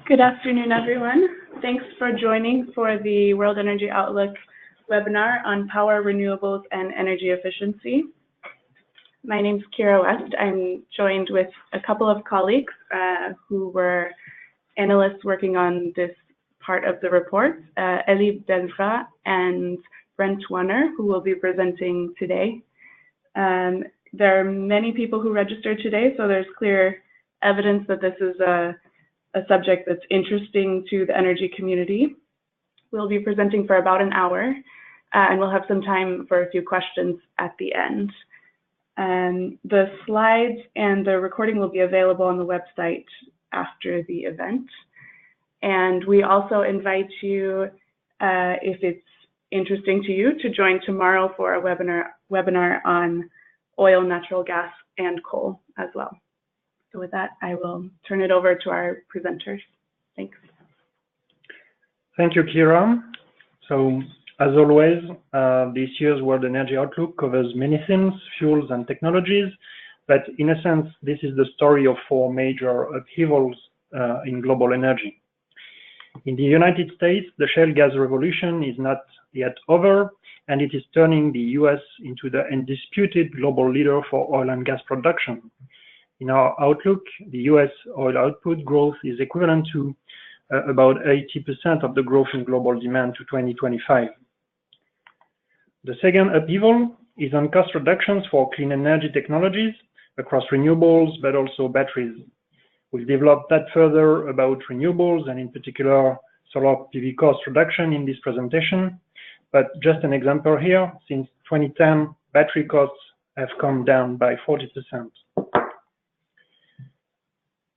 Good afternoon, everyone. Thanks for joining for the World Energy Outlook webinar on power, renewables, and energy efficiency. My name is Kira West. I'm joined with a couple of colleagues who were analysts working on this part of the report, Elie Delva and Brent Warner, who will be presenting today. There are many people who registered today, so there's clear evidence that this is a subject that's interesting to the energy community. We'll be presenting for about an hour, and we'll have some time for a few questions at the end. The slides and the recording will be available on the website after the event. And we also invite you, if it's interesting to you, to join tomorrow for a webinar on oil, natural gas, and coal as well. So with that, I will turn it over to our presenters. Thanks. Thank you, Kira. So, as always, this year's World Energy Outlook covers many themes, fuels, and technologies. But in a sense, this is the story of four major upheavals in global energy. In the United States, the shale gas revolution is not yet over, and it is turning the US into the undisputed global leader for oil and gas production. In our outlook, the US oil output growth is equivalent to about 80% of the growth in global demand to 2025. The second upheaval is on cost reductions for clean energy technologies across renewables, but also batteries. We'll develop that further about renewables and in particular solar PV cost reduction in this presentation. But just an example here, since 2010, battery costs have come down by 40%.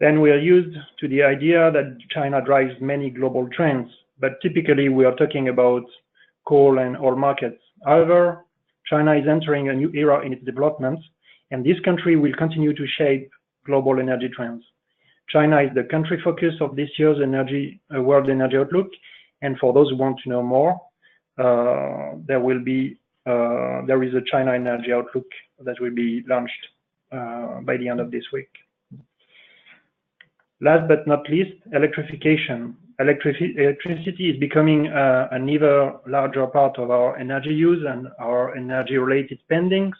Then we are used to the idea that China drives many global trends, but typically we are talking about coal and oil markets. However, China is entering a new era in its development, and this country will continue to shape global energy trends. China is the country focus of this year's World Energy Outlook, and for those who want to know more, there is a China Energy Outlook that will be launched by the end of this week. Last but not least, electrification. Electricity is becoming an ever larger part of our energy use and our energy-related spendings.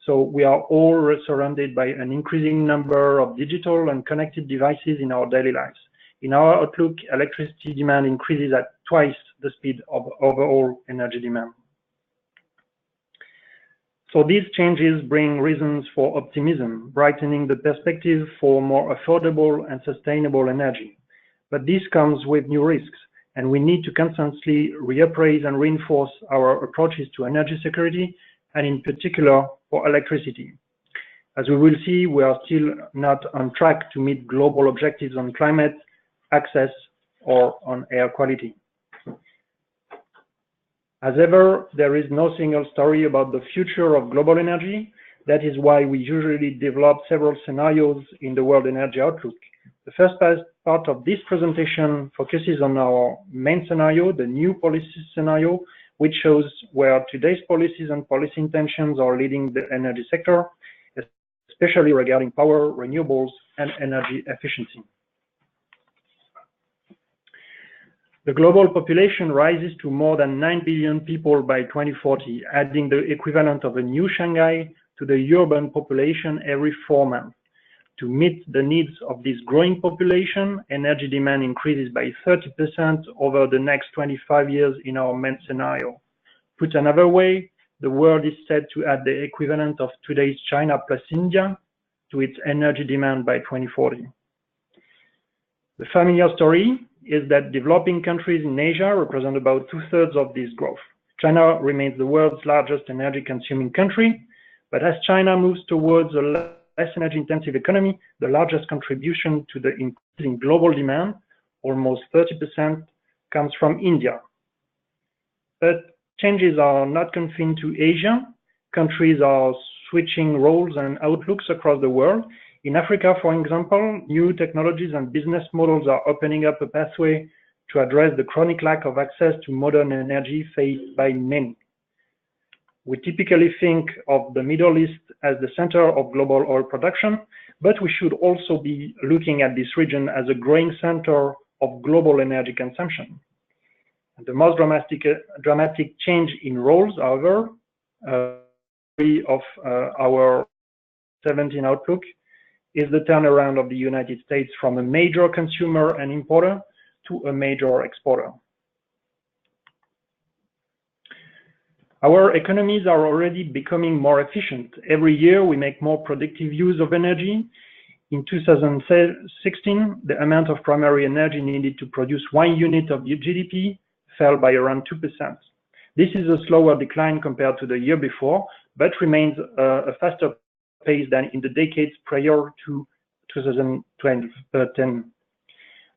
So we are all surrounded by an increasing number of digital and connected devices in our daily lives. In our outlook, electricity demand increases at twice the speed of overall energy demand. So these changes bring reasons for optimism, brightening the perspective for more affordable and sustainable energy. But this comes with new risks, and we need to constantly reappraise and reinforce our approaches to energy security, and in particular for electricity. As we will see, we are still not on track to meet global objectives on climate, access, or on air quality. As ever, there is no single story about the future of global energy. That is why we usually develop several scenarios in the World Energy Outlook. The first part of this presentation focuses on our main scenario, the new policy scenario, which shows where today's policies and policy intentions are leading the energy sector, especially regarding power, renewables, and energy efficiency. The global population rises to more than 9 billion people by 2040, adding the equivalent of a new Shanghai to the urban population every 4 months. To meet the needs of this growing population, energy demand increases by 30% over the next 25 years in our main scenario. Put another way, the world is set to add the equivalent of today's China plus India to its energy demand by 2040. The familiar story is that developing countries in Asia represent about 2/3 of this growth. China remains the world's largest energy consuming country, but as China moves towards a less energy intensive economy, the largest contribution to the increasing global demand, almost 30%, comes from India. But changes are not confined to Asia. Countries are switching roles and outlooks across the world. In Africa, for example, new technologies and business models are opening up a pathway to address the chronic lack of access to modern energy faced by many. We typically think of the Middle East as the center of global oil production, but we should also be looking at this region as a growing center of global energy consumption. And the most dramatic change in roles, however, of our 17 outlook is the turnaround of the United States from a major consumer and importer to a major exporter. Our economies are already becoming more efficient. Every year we make more productive use of energy. In 2016, the amount of primary energy needed to produce 1 unit of GDP fell by around 2%. This is a slower decline compared to the year before, but remains a faster pace than in the decades prior to 2010.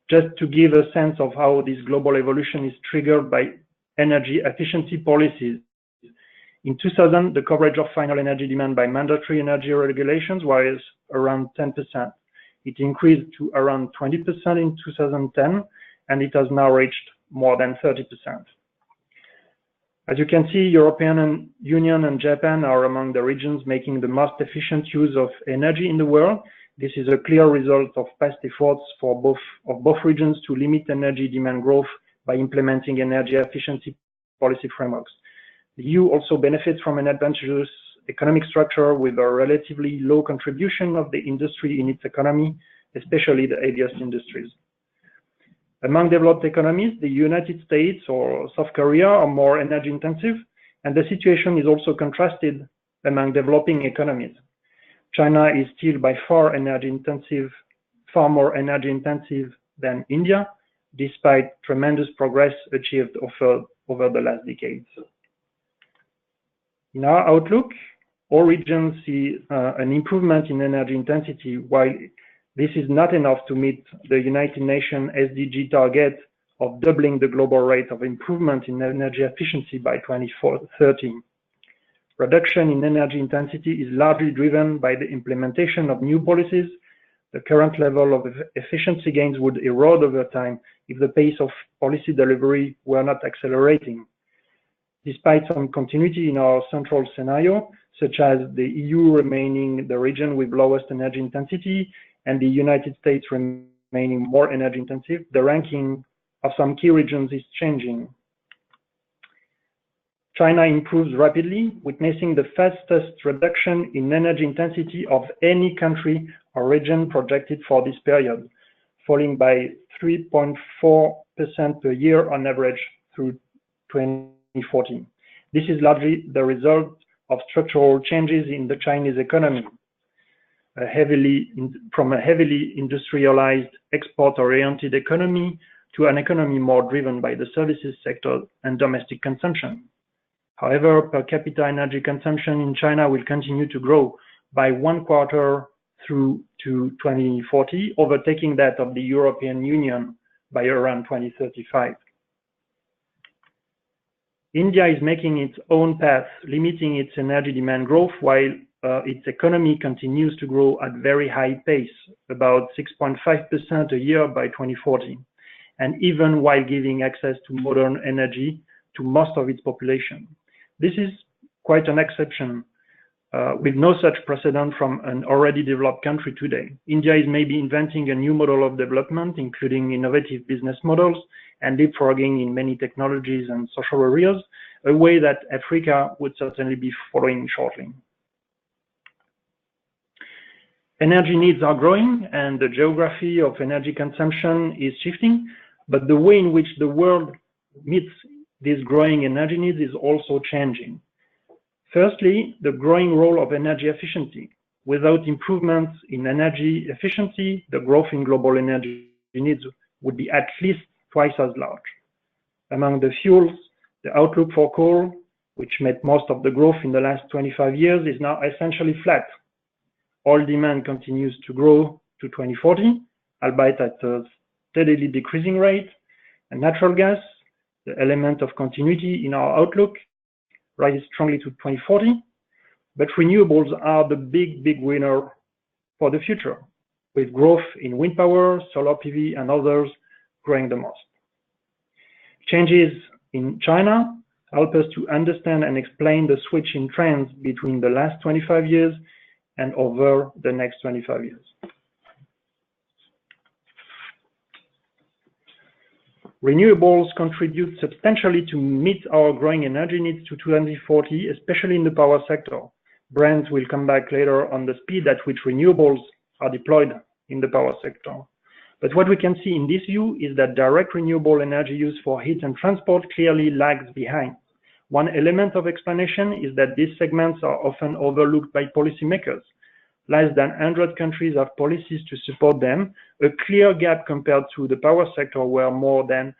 Just to give a sense of how this global evolution is triggered by energy efficiency policies. In 2000, the coverage of final energy demand by mandatory energy regulations was around 10%. It increased to around 20% in 2010, and it has now reached more than 30%. As you can see, European Union and Japan are among the regions making the most efficient use of energy in the world. This is a clear result of past efforts for both regions to limit energy demand growth by implementing energy efficiency policy frameworks. The EU also benefits from an advantageous economic structure with a relatively low contribution of the industry in its economy, especially the heaviest industries. Among developed economies, the United States or South Korea are more energy intensive, and the situation is also contrasted among developing economies. China is still by far far more energy intensive than India, despite tremendous progress achieved over the last decades. In our outlook, all regions see an improvement in energy intensity, while this is not enough to meet the United Nations SDG target of doubling the global rate of improvement in energy efficiency by 2030. Reduction in energy intensity is largely driven by the implementation of new policies. The current level of efficiency gains would erode over time if the pace of policy delivery were not accelerating. Despite some continuity in our central scenario, such as the EU remaining the region with lowest energy intensity and the United States remaining more energy intensive, the ranking of some key regions is changing. China improves rapidly, witnessing the fastest reduction in energy intensity of any country or region projected for this period, falling by 3.4% per year on average through 2014. This is largely the result of structural changes in the Chinese economy, from a heavily industrialized, export-oriented economy to an economy more driven by the services sector and domestic consumption. However, per capita energy consumption in China will continue to grow by 1/4 through to 2040, overtaking that of the European Union by around 2035. India is making its own path, limiting its energy demand growth while its economy continues to grow at very high pace, about 6.5% a year by 2040, and even while giving access to modern energy to most of its population. This is quite an exception, with no such precedent from an already developed country today. India is maybe inventing a new model of development, including innovative business models and leapfrogging in many technologies and social areas, a way that Africa would certainly be following shortly. Energy needs are growing and the geography of energy consumption is shifting, but the way in which the world meets these growing energy needs is also changing. Firstly, the growing role of energy efficiency. Without improvements in energy efficiency, the growth in global energy needs would be at least twice as large. Among the fuels, the outlook for coal, which made most of the growth in the last 25 years, is now essentially flat. Oil demand continues to grow to 2040, albeit at a steadily decreasing rate, and natural gas, the element of continuity in our outlook, rises strongly to 2040, but renewables are the big winner for the future, with growth in wind power, solar PV, and others growing the most. Changes in China help us to understand and explain the switch in trends between the last 25 years and over the next 25 years. Renewables contribute substantially to meet our growing energy needs to 2040, especially in the power sector. Brent will come back later on the speed at which renewables are deployed in the power sector. But what we can see in this view is that direct renewable energy use for heat and transport clearly lags behind. One element of explanation is that these segments are often overlooked by policymakers. Less than 100 countries have policies to support them, a clear gap compared to the power sector where more than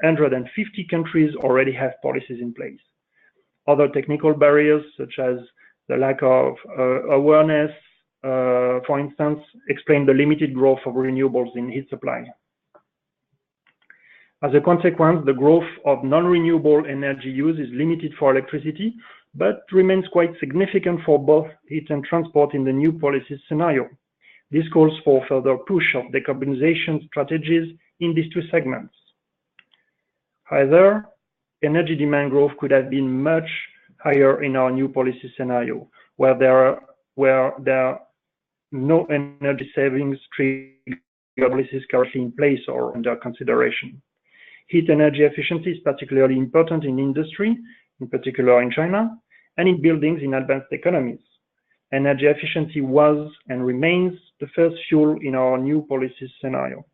150 countries already have policies in place. Other technical barriers, such as the lack of awareness, for instance, explain the limited growth of renewables in heat supply. As a consequence, the growth of non-renewable energy use is limited for electricity, but remains quite significant for both heat and transport in the new policy scenario. This calls for further push of decarbonization strategies in these two segments. However, energy demand growth could have been much higher in our new policy scenario, where there are no energy savings trigger policies currently in place or under consideration. Heat energy efficiency is particularly important in industry, in particular in China, and in buildings in advanced economies. Energy efficiency was and remains the first fuel in our new policy scenario.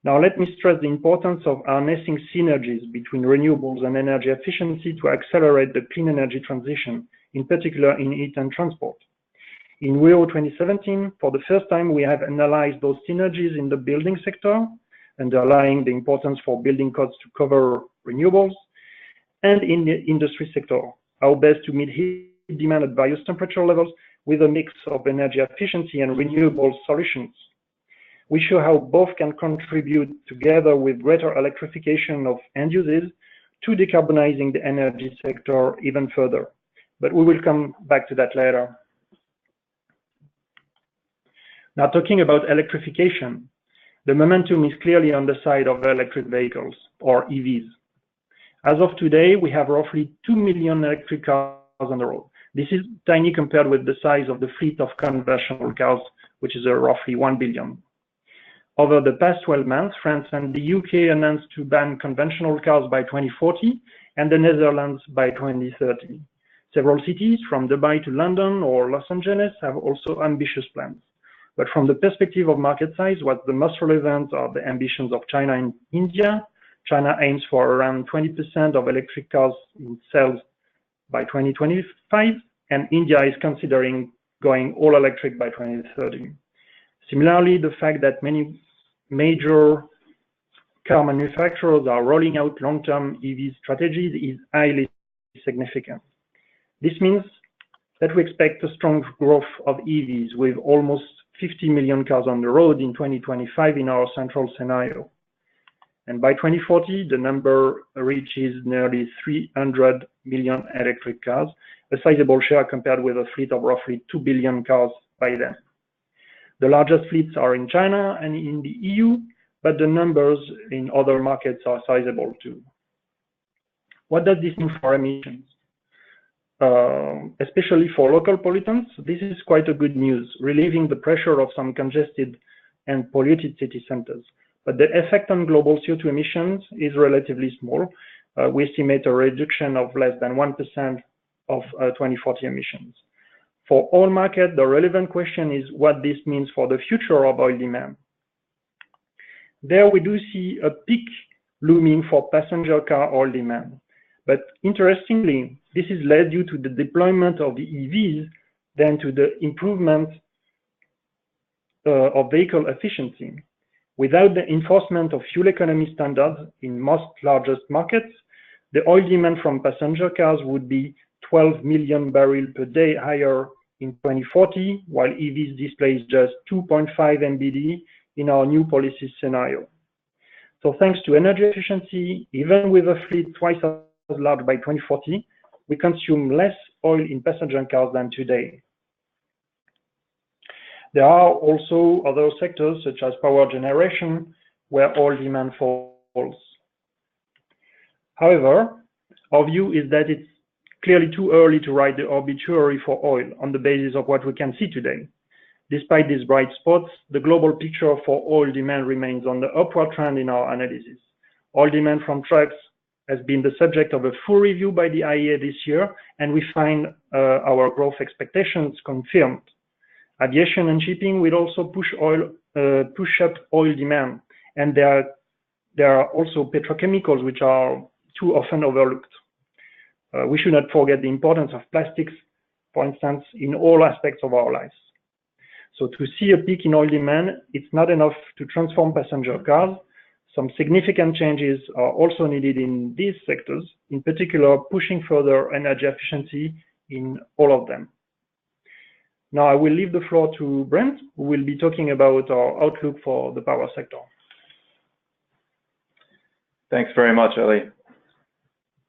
Now let me stress the importance of harnessing synergies between renewables and energy efficiency to accelerate the clean energy transition, in particular in heat and transport. In Rio 2017, for the first time, we have analyzed those synergies in the building sector, underlying the importance for building codes to cover renewables, and in the industry sector, how best to meet heat demand at various temperature levels with a mix of energy efficiency and renewable solutions. We show how both can contribute together with greater electrification of end uses to decarbonizing the energy sector even further. But we will come back to that later. Now, talking about electrification, the momentum is clearly on the side of electric vehicles, or EVs. As of today, we have roughly 2 million electric cars on the road. This is tiny compared with the size of the fleet of conventional cars, which is roughly 1 billion. Over the past 12 months, France and the UK announced to ban conventional cars by 2040 and the Netherlands by 2030. Several cities, from Dubai to London or Los Angeles, have also ambitious plans. But from the perspective of market size, what's the most relevant are the ambitions of China and India. China aims for around 20% of electric cars in sales by 2025, and India is considering going all electric by 2030. Similarly, the fact that many major car manufacturers are rolling out long-term EV strategies is highly significant. This means that we expect a strong growth of EVs with almost 50 million cars on the road in 2025 in our central scenario. And by 2040, the number reaches nearly 300 million electric cars, a sizable share compared with a fleet of roughly 2 billion cars by then. The largest fleets are in China and in the EU, but the numbers in other markets are sizable too. What does this mean for emissions? Especially for local pollutants, this is quite a good news, relieving the pressure of some congested and polluted city centers. But the effect on global CO2 emissions is relatively small. We estimate a reduction of less than 1% of 2040 emissions. For all markets, the relevant question is what this means for the future of oil demand. There we do see a peak looming for passenger car oil demand. But interestingly, this is less due to the deployment of the EVs than to the improvement of vehicle efficiency. Without the enforcement of fuel economy standards in most largest markets, the oil demand from passenger cars would be 12 million barrels per day higher in 2040, while EVs displace just 2.5 MBD in our new policy scenario. So thanks to energy efficiency, even with a fleet twice as large by 2040, we consume less oil in passenger cars than today. There are also other sectors, such as power generation, where oil demand falls. However, our view is that it's clearly too early to write the obituary for oil on the basis of what we can see today. Despite these bright spots, the global picture for oil demand remains on the upward trend in our analysis. Oil demand from trucks has been the subject of a full review by the IEA this year, and we find our growth expectations confirmed. Aviation and shipping will also push up oil demand, and there are also petrochemicals which are too often overlooked. We should not forget the importance of plastics, for instance, in all aspects of our lives. So to see a peak in oil demand, it's not enough to transform passenger cars. Some significant changes are also needed in these sectors, in particular pushing further energy efficiency in all of them. Now I will leave the floor to Brent, who will be talking about our outlook for the power sector. Thanks very much, Elie.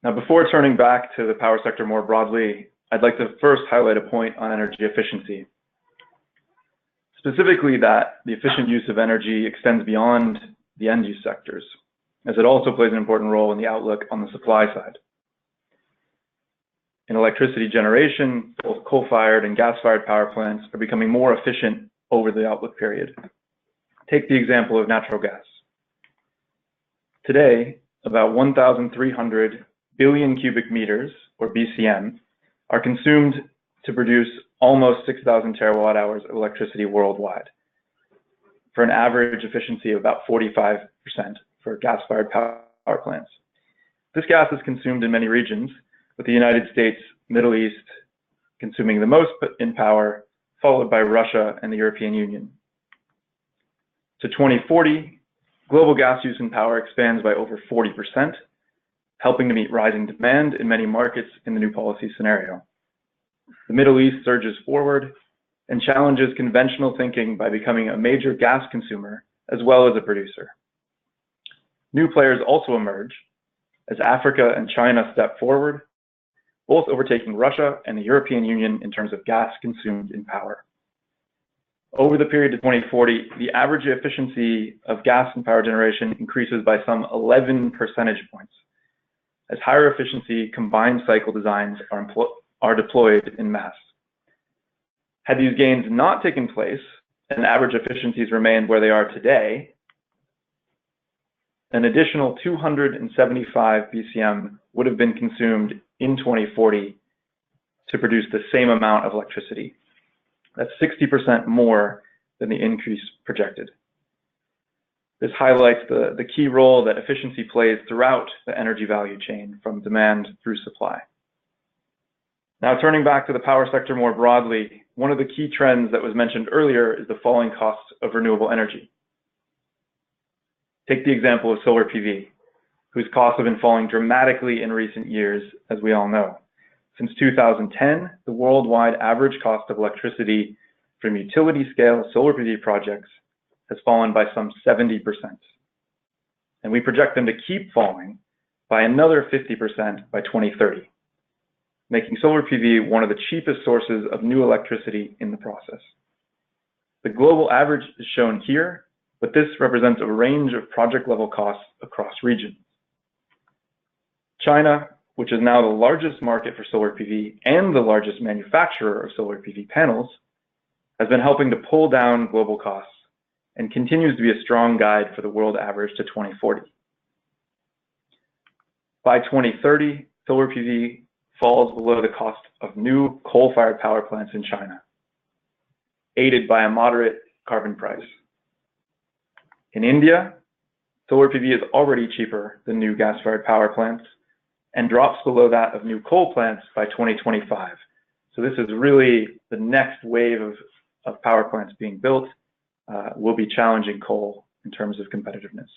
Now, before turning back to the power sector more broadly, I'd like to first highlight a point on energy efficiency. Specifically that the efficient use of energy extends beyond the end-use sectors, as it also plays an important role in the outlook on the supply side. In electricity generation, both coal-fired and gas-fired power plants are becoming more efficient over the outlook period. Take the example of natural gas. Today, about 1,300 billion cubic meters, or BCM, are consumed to produce almost 6,000 terawatt hours of electricity worldwide, for an average efficiency of about 45% for gas-fired power plants. This gas is consumed in many regions, with the United States, Middle East consuming the most in power, followed by Russia and the European Union. To 2040, global gas use in power expands by over 40%, helping to meet rising demand in many markets in the new policy scenario. The Middle East surges forward and challenges conventional thinking by becoming a major gas consumer as well as a producer. New players also emerge as Africa and China step forward, both overtaking Russia and the European Union in terms of gas consumed in power. Over the period to 2040, the average efficiency of gas and power generation increases by some 11 percentage points, as higher efficiency combined cycle designs are deployed in mass. Had these gains not taken place and average efficiencies remained where they are today, an additional 275 BCM would have been consumed in 2040 to produce the same amount of electricity. That's 60% more than the increase projected. This highlights the key role that efficiency plays throughout the energy value chain, from demand through supply. Now, turning back to the power sector more broadly, one of the key trends that was mentioned earlier is the falling costs of renewable energy. Take the example of solar PV, whose costs have been falling dramatically in recent years, as we all know. Since 2010, the worldwide average cost of electricity from utility-scale solar PV projects has fallen by some 70%. And we project them to keep falling by another 50% by 2030, making solar PV one of the cheapest sources of new electricity in the process. The global average is shown here, but this represents a range of project-level costs across regions. China, which is now the largest market for solar PV and the largest manufacturer of solar PV panels, has been helping to pull down global costs and continues to be a strong guide for the world average to 2040. By 2030, solar PV falls below the cost of new coal-fired power plants in China, aided by a moderate carbon price. In India, solar PV is already cheaper than new gas-fired power plants and drops below that of new coal plants by 2025. So this is really the next wave of power plants being built, will be challenging coal in terms of competitiveness.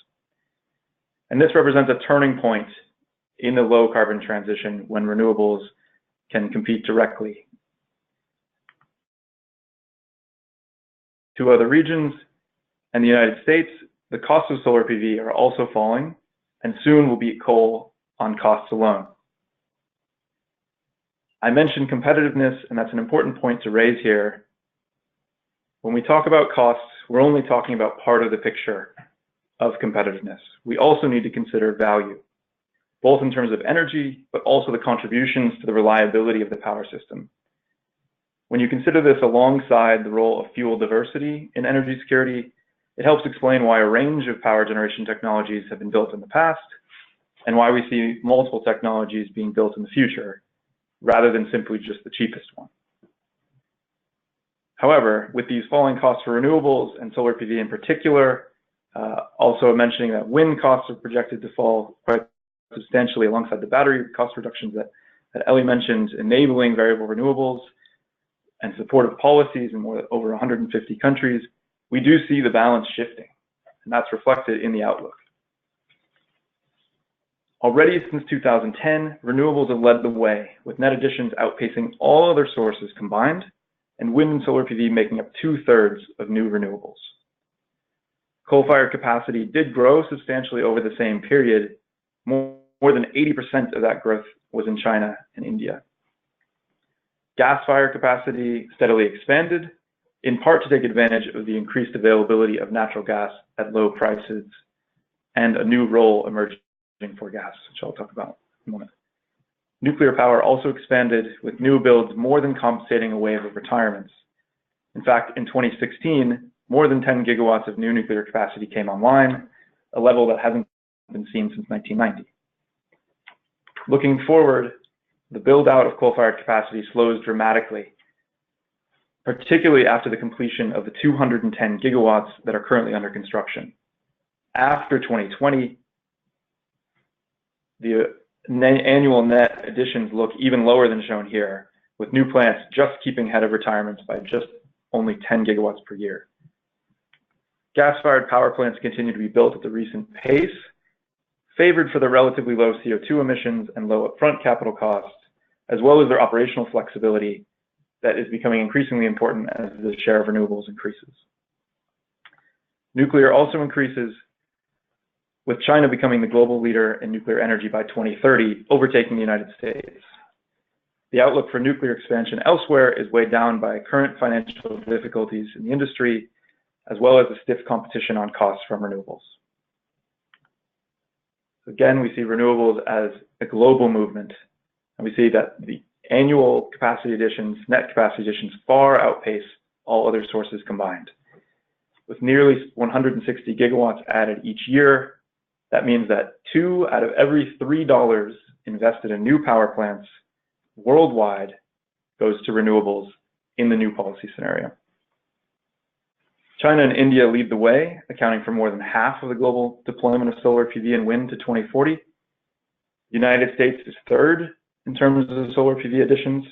And this represents a turning point in the low carbon transition when renewables can compete directly. To other regions and the United States, the costs of solar PV are also falling and soon will beat coal on costs alone. I mentioned competitiveness, and that's an important point to raise here. When we talk about costs, we're only talking about part of the picture of competitiveness. We also need to consider value, both in terms of energy, but also the contributions to the reliability of the power system. When you consider this alongside the role of fuel diversity in energy security, It helps explain why a range of power generation technologies have been built in the past and why we see multiple technologies being built in the future, rather than simply just the cheapest one. However, with these falling costs for renewables and solar PV in particular, also mentioning that wind costs are projected to fall quite substantially alongside the battery cost reductions that Ellie mentioned, enabling variable renewables and supportive policies in over 150 countries, we do see the balance shifting, and that's reflected in the outlook. Already since 2010, renewables have led the way, with net additions outpacing all other sources combined, and wind and solar PV making up 2/3 of new renewables. Coal-fired capacity did grow substantially over the same period. More than 80% of that growth was in China and India. Gas-fired capacity steadily expanded, in part to take advantage of the increased availability of natural gas at low prices and a new role emerging for gas, which I'll talk about in a moment. Nuclear power also expanded, with new builds more than compensating a wave of retirements. In fact, in 2016, more than 10 gigawatts of new nuclear capacity came online, a level that hasn't been seen since 1990. Looking forward, the build-out of coal-fired capacity slows dramatically, particularly after the completion of the 210 gigawatts that are currently under construction. After 2020, the annual net additions look even lower than shown here, with new plants just keeping ahead of retirements by just only 10 gigawatts per year. Gas-fired power plants continue to be built at the recent pace, favored for their relatively low CO2 emissions and low upfront capital costs, as well as their operational flexibility that is becoming increasingly important as the share of renewables increases. Nuclear also increases, with China becoming the global leader in nuclear energy by 2030, overtaking the United States. The outlook for nuclear expansion elsewhere is weighed down by current financial difficulties in the industry, as well as the stiff competition on costs from renewables. Again, we see renewables as a global movement, and we see that the annual capacity additions, net capacity additions, far outpace all other sources combined. With nearly 160 gigawatts added each year, that means that 2 out of every $3 invested in new power plants worldwide goes to renewables in the new policy scenario. China and India lead the way, accounting for more than half of the global deployment of solar PV and wind to 2040. The United States is third in terms of solar PV additions.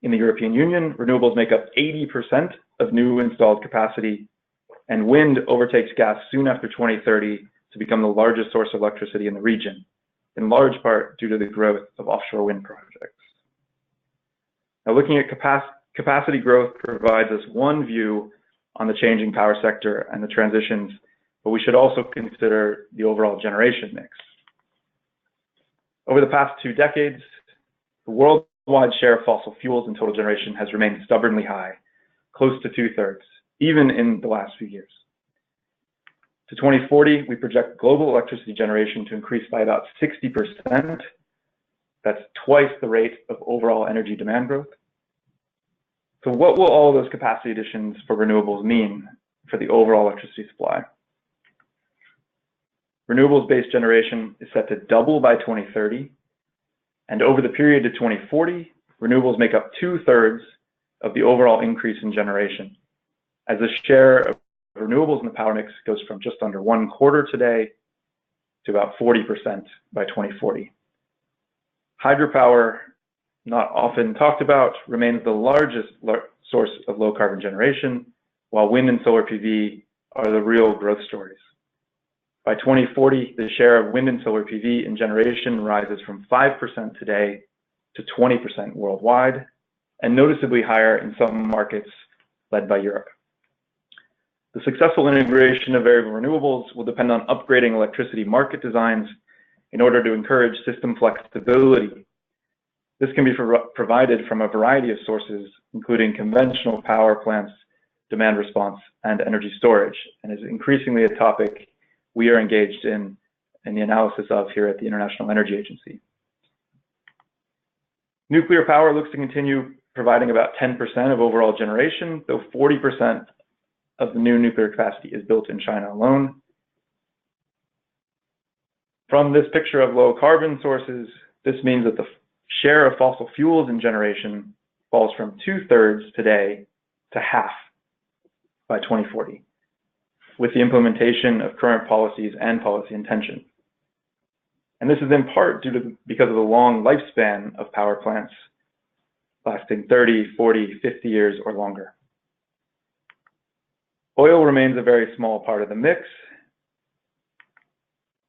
In the European Union, renewables make up 80% of new installed capacity, and wind overtakes gas soon after 2030 to become the largest source of electricity in the region, in large part due to the growth of offshore wind projects. Now, looking at capacity growth provides us one view on the changing power sector and the transitions, but we should also consider the overall generation mix. Over the past 2 decades, the worldwide share of fossil fuels in total generation has remained stubbornly high, close to 2/3, even in the last few years. To 2040, we project global electricity generation to increase by about 60%. That's twice the rate of overall energy demand growth. So what will all of those capacity additions for renewables mean for the overall electricity supply? Renewables-based generation is set to double by 2030, and over the period to 2040, renewables make up 2/3 of the overall increase in generation, as the share of renewables in the power mix goes from just under 1/4 today to about 40% by 2040. Hydropower, not often talked about, remains the largest source of low carbon generation, while wind and solar PV are the real growth stories. By 2040, the share of wind and solar PV in generation rises from 5% today to 20% worldwide, and noticeably higher in some markets led by Europe. The successful integration of variable renewables will depend on upgrading electricity market designs in order to encourage system flexibility. This can be provided from a variety of sources, including conventional power plants, demand response, and energy storage, and is increasingly a topic we are engaged in the analysis of here at the International Energy Agency. Nuclear power looks to continue providing about 10% of overall generation, though 40% of the new nuclear capacity is built in China alone. From this picture of low carbon sources, this means that the share of fossil fuels in generation falls from 2/3 today to half by 2040, with the implementation of current policies and policy intention. And this is in part because of the long lifespan of power plants, lasting 30, 40, 50 years or longer. Oil remains a very small part of the mix.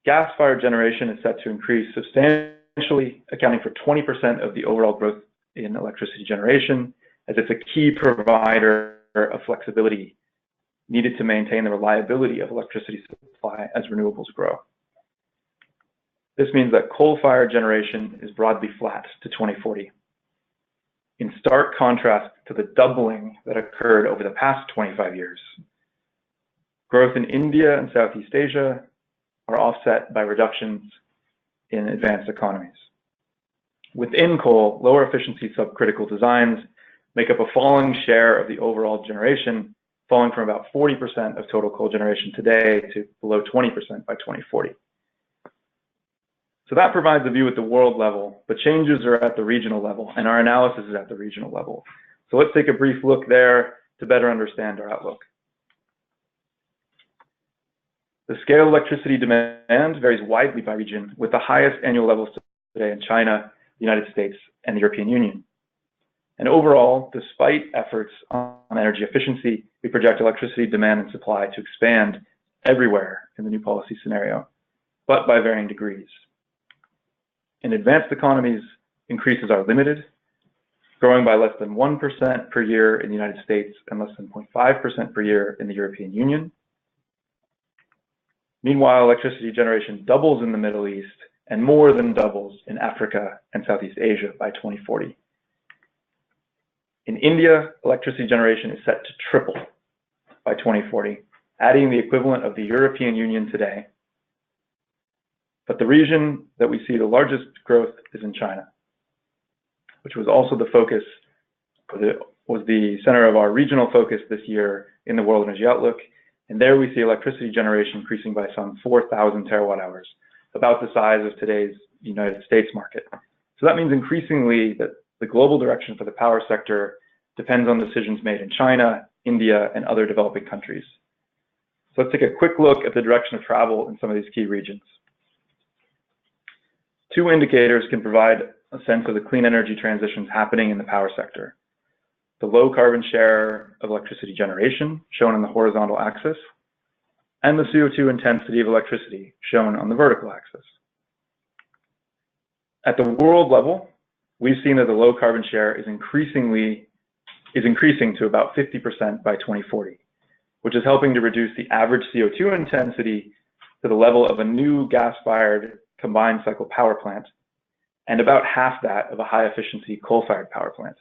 Gas-fired generation is set to increase substantially, accounting for 20% of the overall growth in electricity generation, as it's a key provider of flexibility needed to maintain the reliability of electricity supply as renewables grow. This means that coal-fired generation is broadly flat to 2040, in stark contrast to the doubling that occurred over the past 25 years. Growth in India and Southeast Asia are offset by reductions in advanced economies. Within coal, lower efficiency subcritical designs make up a falling share of the overall generation, falling from about 40% of total coal generation today to below 20% by 2040. So that provides a view at the world level, but changes are at the regional level, and our analysis is at the regional level. So let's take a brief look there to better understand our outlook. The scale of electricity demand varies widely by region, with the highest annual levels today in China, the United States, and the European Union. And overall, despite efforts on energy efficiency, we project electricity demand and supply to expand everywhere in the new policy scenario, but by varying degrees. In advanced economies, increases are limited, growing by less than 1% per year in the United States and less than 0.5% per year in the European Union. Meanwhile, electricity generation doubles in the Middle East and more than doubles in Africa and Southeast Asia by 2040. In India, electricity generation is set to triple by 2040, adding the equivalent of the European Union today. But the region that we see the largest growth is in China, which was also the focus, was the center of our regional focus this year in the World Energy Outlook. And there we see electricity generation increasing by some 4,000 terawatt hours, about the size of today's United States market. So that means increasingly that the global direction for the power sector depends on decisions made in China, India, and other developing countries. So let's take a quick look at the direction of travel in some of these key regions. Two indicators can provide a sense of the clean energy transitions happening in the power sector. The low carbon share of electricity generation, shown on the horizontal axis, and the CO2 intensity of electricity, shown on the vertical axis. At the world level, we've seen that the low carbon share is increasing to about 50% by 2040, which is helping to reduce the average CO2 intensity to the level of a new gas-fired combined cycle power plant, and about half that of a high-efficiency coal-fired power plant.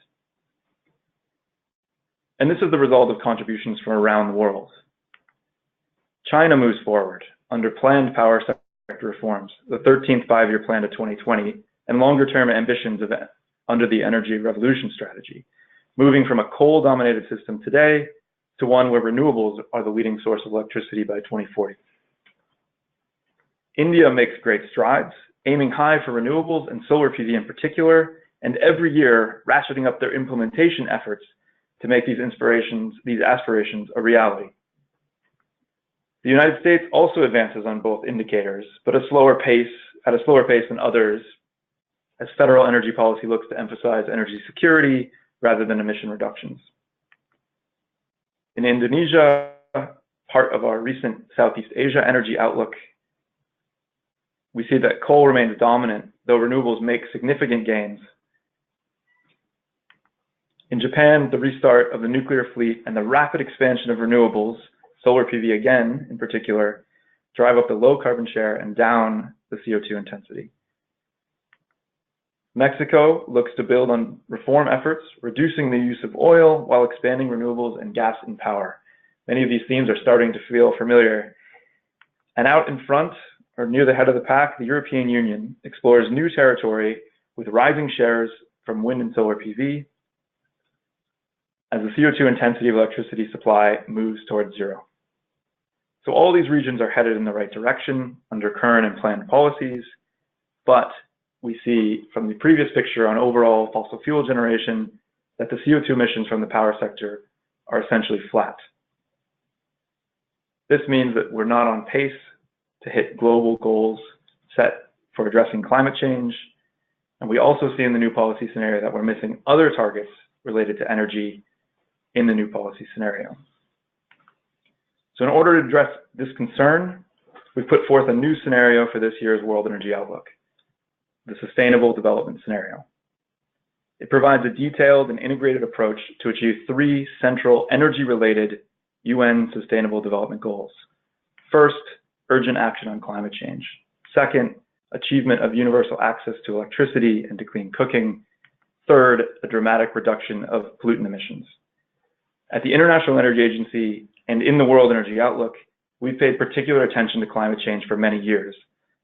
And this is the result of contributions from around the world. China moves forward under planned power sector reforms, the 13th five-year plan to 2020, and longer-term ambitions under the energy revolution strategy, moving from a coal-dominated system today to one where renewables are the leading source of electricity by 2040. India makes great strides, aiming high for renewables and solar PV in particular, and every year ratcheting up their implementation efforts to make these aspirations a reality. The United States also advances on both indicators, but at a slower pace than others, as federal energy policy looks to emphasize energy security rather than emission reductions. In Indonesia, part of our recent Southeast Asia energy outlook, we see that coal remains dominant, though renewables make significant gains. In Japan, the restart of the nuclear fleet and the rapid expansion of renewables, solar PV again in particular, drive up the low carbon share and down the CO2 intensity. Mexico looks to build on reform efforts, reducing the use of oil while expanding renewables and gas in power. Many of these themes are starting to feel familiar. And out in front, or near the head of the pack, the European Union explores new territory with rising shares from wind and solar PV, as the CO2 intensity of electricity supply moves towards zero. So all these regions are headed in the right direction under current and planned policies, but we see from the previous picture on overall fossil fuel generation that the CO2 emissions from the power sector are essentially flat. This means that we're not on pace to hit global goals set for addressing climate change, and we also see in the new policy scenario that we're missing other targets related to energy in the new policy scenario. So in order to address this concern, we've put forth a new scenario for this year's World Energy Outlook, the Sustainable Development Scenario. It provides a detailed and integrated approach to achieve 3 central energy-related UN Sustainable Development Goals. First, urgent action on climate change. Second, achievement of universal access to electricity and to clean cooking. Third, a dramatic reduction of pollutant emissions. At the International Energy Agency and in the World Energy Outlook, we've paid particular attention to climate change for many years,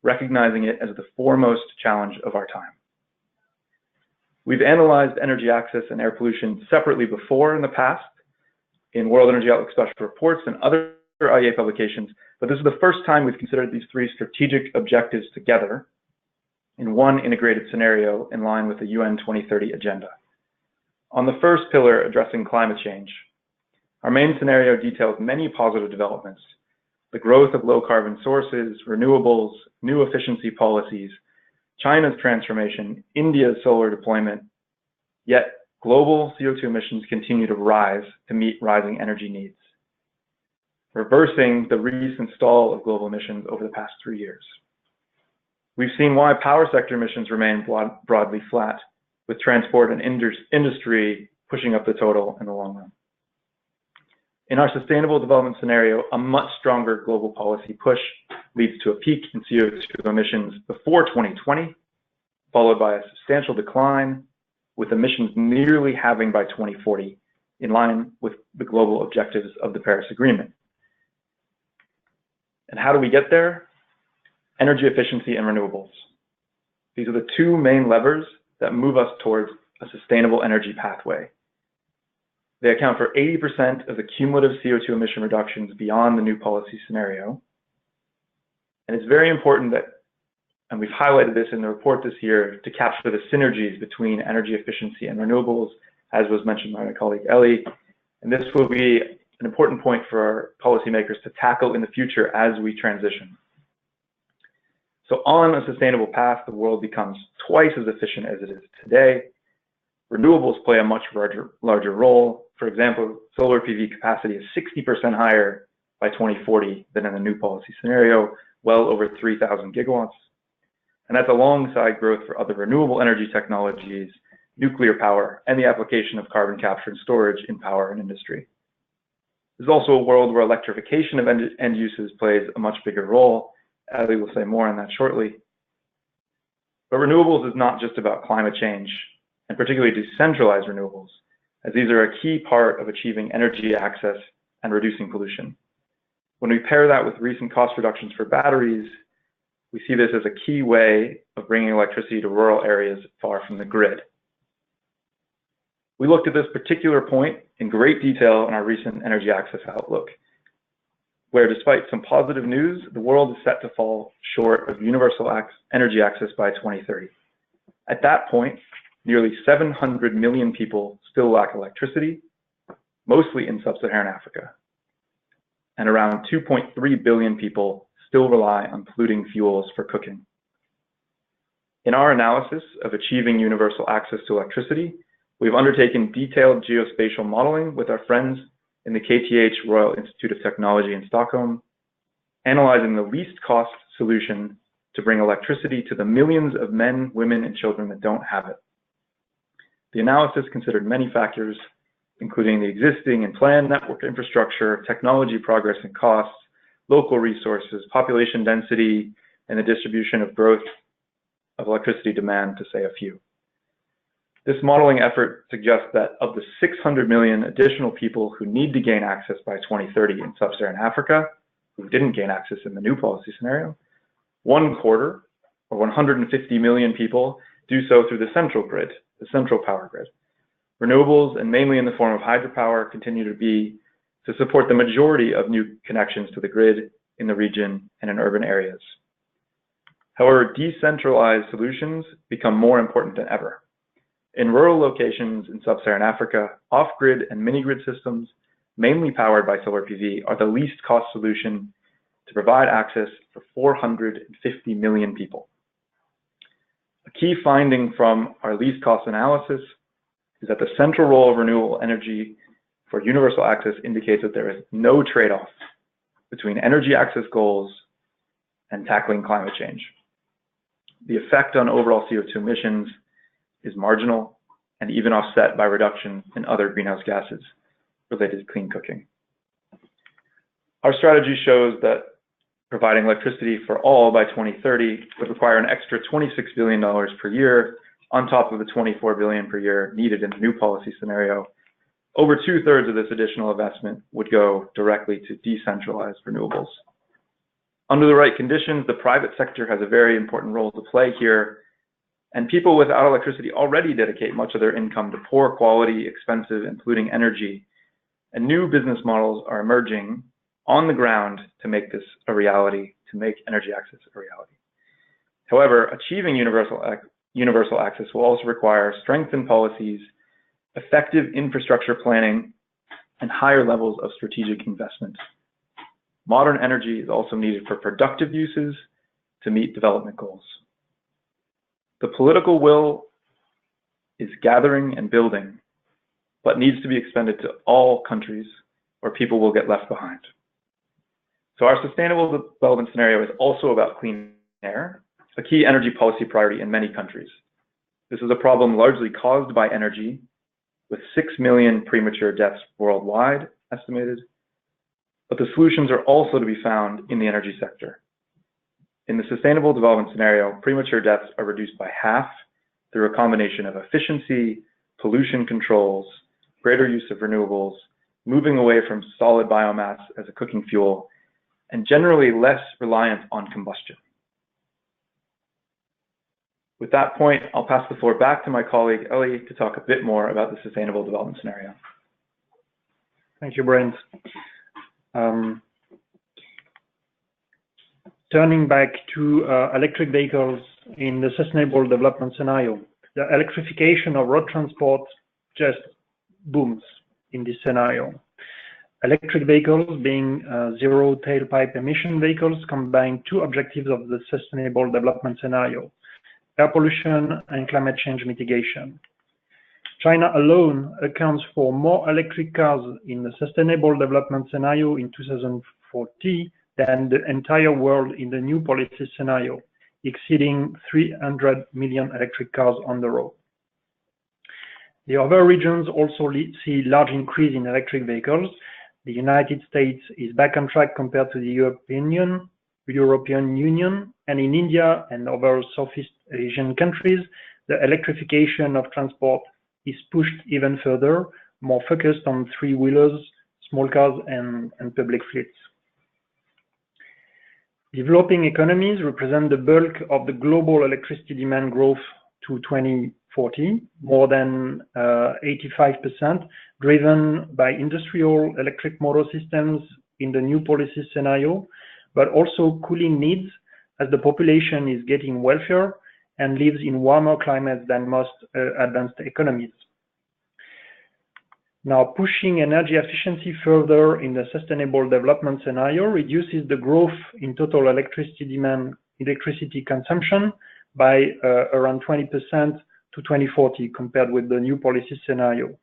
recognizing it as the foremost challenge of our time. We've analyzed energy access and air pollution separately before in the past in World Energy Outlook special reports and other IEA publications, but this is the first time we've considered these 3 strategic objectives together in one integrated scenario in line with the UN 2030 agenda. On the first pillar, addressing climate change, our main scenario details many positive developments: the growth of low carbon sources, renewables, new efficiency policies, China's transformation, India's solar deployment, yet global CO2 emissions continue to rise to meet rising energy needs, reversing the recent stall of global emissions over the past 3 years. We've seen why power sector emissions remain broadly flat, with transport and industry pushing up the total in the long run. In our sustainable development scenario, a much stronger global policy push leads to a peak in CO2 emissions before 2020, followed by a substantial decline, with emissions nearly halving by 2040, in line with the global objectives of the Paris Agreement. And how do we get there? Energy efficiency and renewables. These are the 2 main levers that move us towards a sustainable energy pathway. They account for 80% of the cumulative CO2 emission reductions beyond the new policy scenario. And it's very important that, and we've highlighted this in the report this year, to capture the synergies between energy efficiency and renewables, as was mentioned by my colleague Ellie. And this will be an important point for our policymakers to tackle in the future as we transition. So on a sustainable path, the world becomes twice as efficient as it is today. Renewables play a much larger role. For example, solar PV capacity is 60% higher by 2040 than in the new policy scenario, well over 3,000 gigawatts. And that's alongside growth for other renewable energy technologies, nuclear power, and the application of carbon capture and storage in power and industry. There's also a world where electrification of end uses plays a much bigger role. Ali will say more on that shortly. But renewables is not just about climate change, and particularly decentralized renewables, as these are a key part of achieving energy access and reducing pollution. When we pair that with recent cost reductions for batteries, we see this as a key way of bringing electricity to rural areas far from the grid. We looked at this particular point in great detail in our recent Energy Access Outlook, where despite some positive news, the world is set to fall short of universal energy access by 2030. At that point, nearly 700 million people still lack electricity, mostly in sub-Saharan Africa. And around 2.3 billion people still rely on polluting fuels for cooking. In our analysis of achieving universal access to electricity, we've undertaken detailed geospatial modeling with our friends in the KTH Royal Institute of Technology in Stockholm, analyzing the least cost solution to bring electricity to the millions of men, women, and children that don't have it. The analysis considered many factors, including the existing and planned network infrastructure, technology progress and costs, local resources, population density, and the distribution of growth of electricity demand, to say a few. This modeling effort suggests that of the 600 million additional people who need to gain access by 2030 in sub-Saharan Africa, who didn't gain access in the new policy scenario, 1/4, or 150 million people, do so through the central grid, the central power grid. Renewables, and mainly in the form of hydropower, continue to support the majority of new connections to the grid in the region and in urban areas. However, decentralized solutions become more important than ever. In rural locations in sub-Saharan Africa, off-grid and mini-grid systems, mainly powered by solar PV, are the least cost solution to provide access for 450 million people. A key finding from our least cost analysis is that the central role of renewable energy for universal access indicates that there is no trade-off between energy access goals and tackling climate change. The effect on overall CO2 emissions is marginal and even offset by reduction in other greenhouse gases related to clean cooking. Our strategy shows that providing electricity for all by 2030 would require an extra $26 billion per year on top of the $24 billion per year needed in the new policy scenario. Over 2/3 of this additional investment would go directly to decentralized renewables. Under the right conditions, the private sector has a very important role to play here, and people without electricity already dedicate much of their income to poor quality, expensive, and polluting energy, and new business models are emerging on the ground to make this a reality, to make energy access a reality. However, achieving universal access will also require strengthened policies, effective infrastructure planning, and higher levels of strategic investment. Modern energy is also needed for productive uses to meet development goals. The political will is gathering and building, but needs to be expanded to all countries or people will get left behind. So our sustainable development scenario is also about clean air, a key energy policy priority in many countries. This is a problem largely caused by energy, with 6 million premature deaths worldwide estimated, but the solutions are also to be found in the energy sector. In the sustainable development scenario, premature deaths are reduced by half through a combination of efficiency, pollution controls, greater use of renewables, moving away from solid biomass as a cooking fuel, and generally less reliant on combustion. With that point, I'll pass the floor back to my colleague Ellie to talk a bit more about the sustainable development scenario. Thank you, Brent. Turning back to electric vehicles in the sustainable development scenario, the electrification of road transport just booms in this scenario. Electric vehicles, being zero tailpipe emission vehicles, combine two objectives of the sustainable development scenario: air pollution and climate change mitigation. China alone accounts for more electric cars in the sustainable development scenario in 2040 than the entire world in the new policy scenario, exceeding 300 million electric cars on the road. The other regions also see large increase in electric vehicles. The United States is back on track compared to the European Union, and in India and other Southeast Asian countries, the electrification of transport is pushed even further, more focused on three-wheelers, small cars, and public fleets. Developing economies represent the bulk of the global electricity demand growth to 2040, more than 85%, driven by industrial electric motor systems in the new policy scenario, but also cooling needs as the population is getting wealthier and lives in warmer climates than most advanced economies. Now, pushing energy efficiency further in the sustainable development scenario reduces the growth in total electricity consumption by around 20% to 2040 compared with the new policy scenario.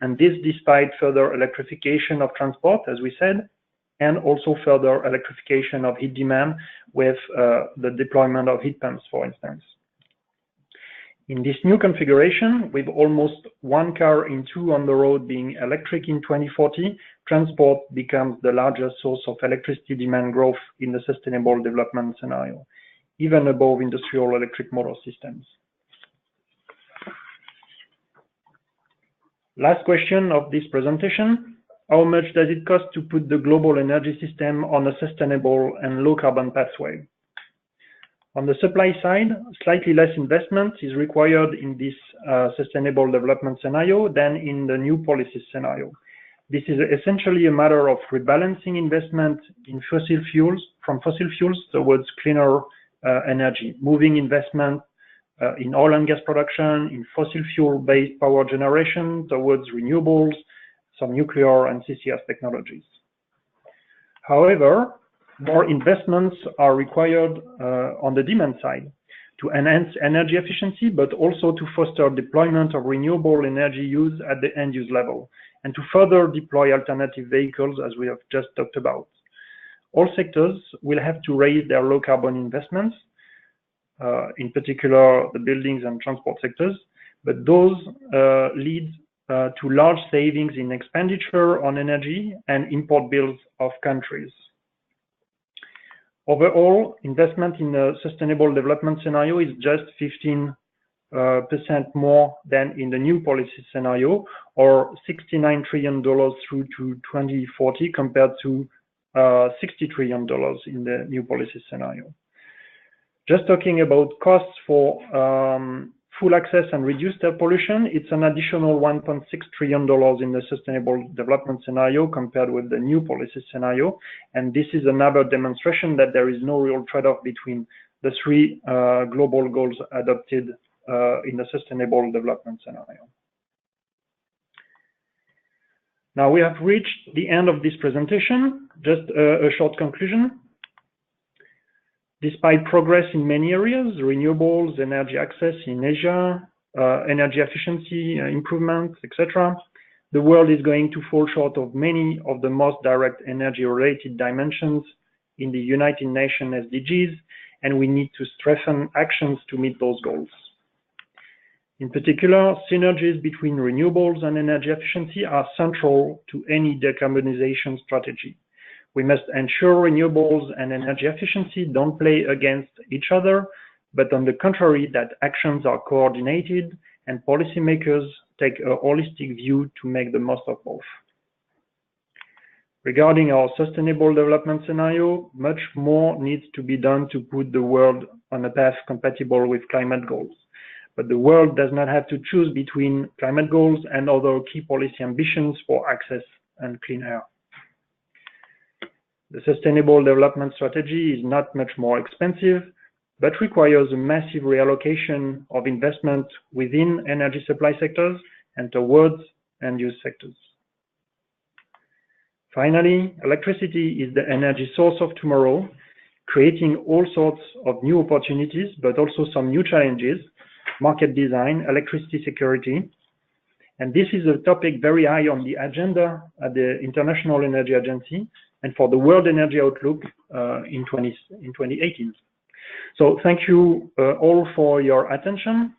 And this despite further electrification of transport, as we said, and also further electrification of heat demand with the deployment of heat pumps, for instance. In this new configuration, with almost 1 car in 2 on the road being electric in 2040, transport becomes the largest source of electricity demand growth in the sustainable development scenario, even above industrial electric motor systems. Last question of this presentation: how much does it cost to put the global energy system on a sustainable and low carbon pathway? On the supply side, slightly less investment is required in this sustainable development scenario than in the new policy scenario. This is essentially a matter of rebalancing investment in fossil fuels, from fossil fuels towards cleaner energy, moving investment in oil and gas production, in fossil fuel-based power generation towards renewables, some nuclear and CCS technologies. However, more investments are required on the demand side to enhance energy efficiency, but also to foster deployment of renewable energy use at the end use level, and to further deploy alternative vehicles, as we have just talked about. All sectors will have to raise their low carbon investments, in particular the buildings and transport sectors, but those lead to large savings in expenditure on energy and import bills of countries. Overall, investment in a sustainable development scenario is just 15% more than in the new policy scenario, or $69 trillion through to 2040 compared to $60 trillion in the new policy scenario. Just talking about costs for full access and reduced air pollution, it's an additional $1.6 trillion in the sustainable development scenario compared with the new policy scenario. And this is another demonstration that there is no real trade-off between the three global goals adopted in the sustainable development scenario. Now we have reached the end of this presentation. Just a short conclusion. Despite progress in many areas, renewables, energy access in Asia, energy efficiency improvements, etc., the world is going to fall short of many of the most direct energy-related dimensions in the United Nations SDGs, and we need to strengthen actions to meet those goals. In particular, synergies between renewables and energy efficiency are central to any decarbonization strategy. We must ensure renewables and energy efficiency don't play against each other, but on the contrary, that actions are coordinated and policymakers take a holistic view to make the most of both. Regarding our sustainable development scenario, much more needs to be done to put the world on a path compatible with climate goals. But the world does not have to choose between climate goals and other key policy ambitions for access and clean air. The sustainable development strategy is not much more expensive, but requires a massive reallocation of investment within energy supply sectors and towards end-use sectors. Finally, electricity is the energy source of tomorrow, creating all sorts of new opportunities, but also some new challenges: market design, electricity security. And this is a topic very high on the agenda at the International Energy Agency and for the World Energy Outlook in 2018. So thank you all for your attention.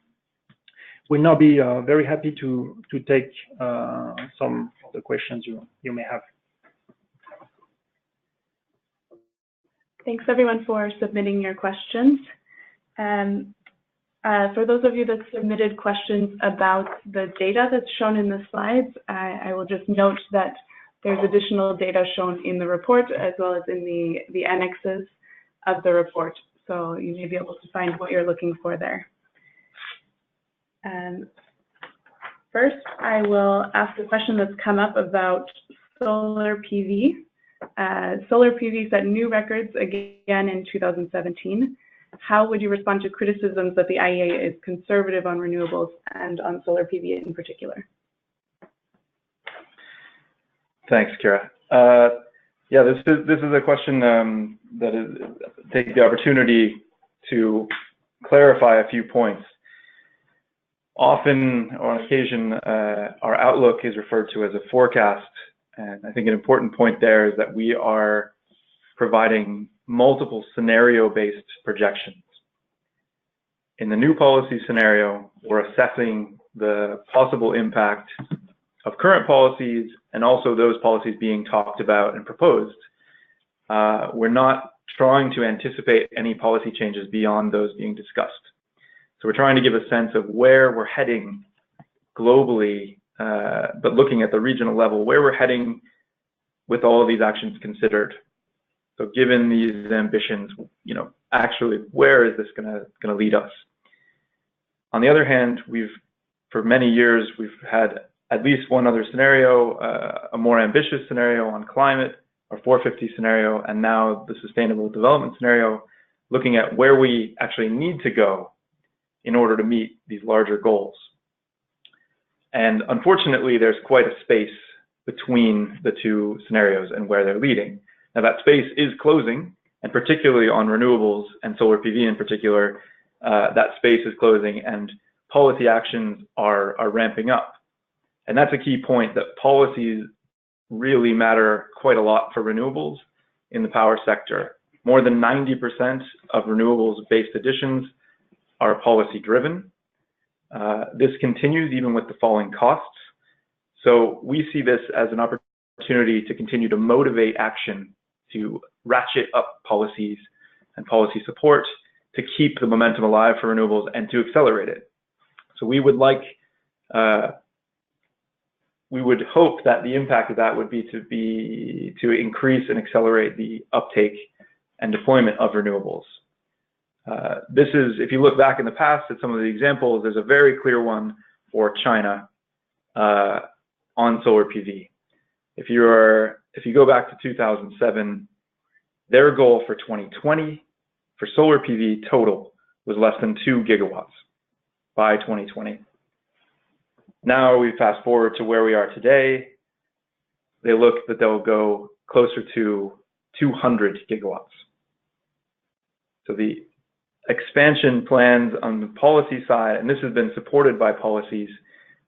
We'll now be very happy to take some of the questions you may have. Thanks everyone for submitting your questions. For those of you that submitted questions about the data that's shown in the slides, I will just note that there's additional data shown in the report as well as in the annexes of the report. So you may be able to find what you're looking for there. First, I will ask a question that's come up about solar PV. Solar PV set new records again in 2017. How would you respond to criticisms that the IEA is conservative on renewables and on solar PV in particular? Thanks, Kira. Yeah, this is a question that takes the opportunity to clarify a few points. Often, or on occasion, our outlook is referred to as a forecast, and I think an important point there is that we are providing multiple scenario-based projections. In the new policy scenario, we're assessing the possible impact of current policies and also those policies being talked about and proposed. We're not trying to anticipate any policy changes beyond those being discussed. So we're trying to give a sense of where we're heading globally, but looking at the regional level, where we're heading with all of these actions considered. So given these ambitions, actually, where is this going to lead us? On the other hand, for many years, we've had at least one other scenario, a more ambitious scenario on climate, our 450 scenario, and now the sustainable development scenario, looking at where we actually need to go in order to meet these larger goals. And unfortunately, there's quite a space between the two scenarios and where they're leading. Now that space is closing, and particularly on renewables and solar PV in particular, that space is closing and policy actions are ramping up. And that's a key point, that policies really matter quite a lot for renewables in the power sector. More than 90% of renewables-based additions are policy-driven. This continues even with the falling costs. So we see this as an opportunity to continue to motivate action, to ratchet up policies and policy support, to keep the momentum alive for renewables and to accelerate it. So we would hope that the impact of that would be to increase and accelerate the uptake and deployment of renewables. This is, if you look back in the past at some of the examples, there's a very clear one for China on solar PV. If you go back to 2007, their goal for 2020 for solar PV total was less than 2 gigawatts by 2020. Now we fast forward to where we are today. They look that they'll go closer to 200 gigawatts. So the expansion plans on the policy side, and this has been supported by policies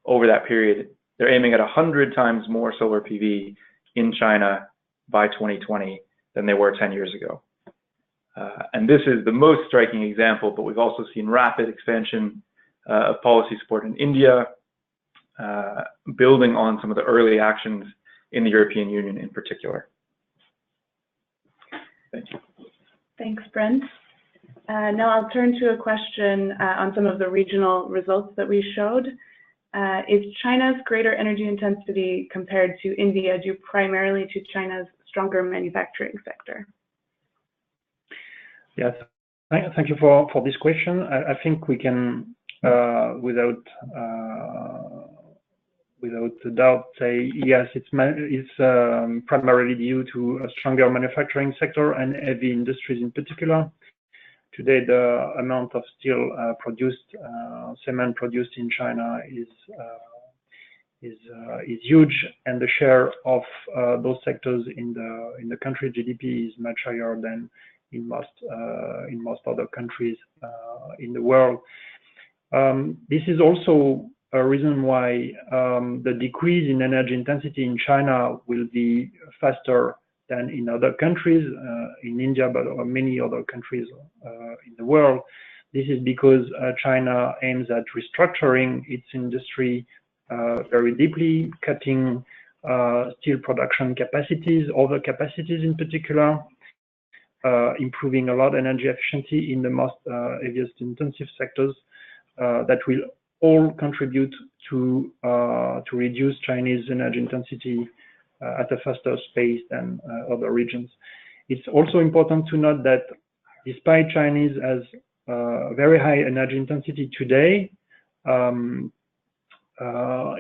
over that period, they're aiming at 100 times more solar PV in China by 2020 than they were 10 years ago. And this is the most striking example, but we've also seen rapid expansion of policy support in India, building on some of the early actions in the European Union in particular. Thank you. Thanks, Brent. Now I'll turn to a question on some of the regional results that we showed. Is China's greater energy intensity compared to India due primarily to China's stronger manufacturing sector? Yes, thank you for this question. I think we can, without a doubt, say yes, it's primarily due to a stronger manufacturing sector and heavy industries in particular. Today, the amount of steel produced, cement produced in China is huge, and the share of those sectors in the country GDP is much higher than in most other countries in the world. This is also a reason why the decrease in energy intensity in China will be faster than in other countries, in India, but many other countries in the world. This is because China aims at restructuring its industry very deeply, cutting steel production capacities, other capacities in particular, improving a lot energy efficiency in the most heaviest intensive sectors that will all contribute to reduce Chinese energy intensity at a faster pace than other regions. It's also important to note that despite Chinese has very high energy intensity today,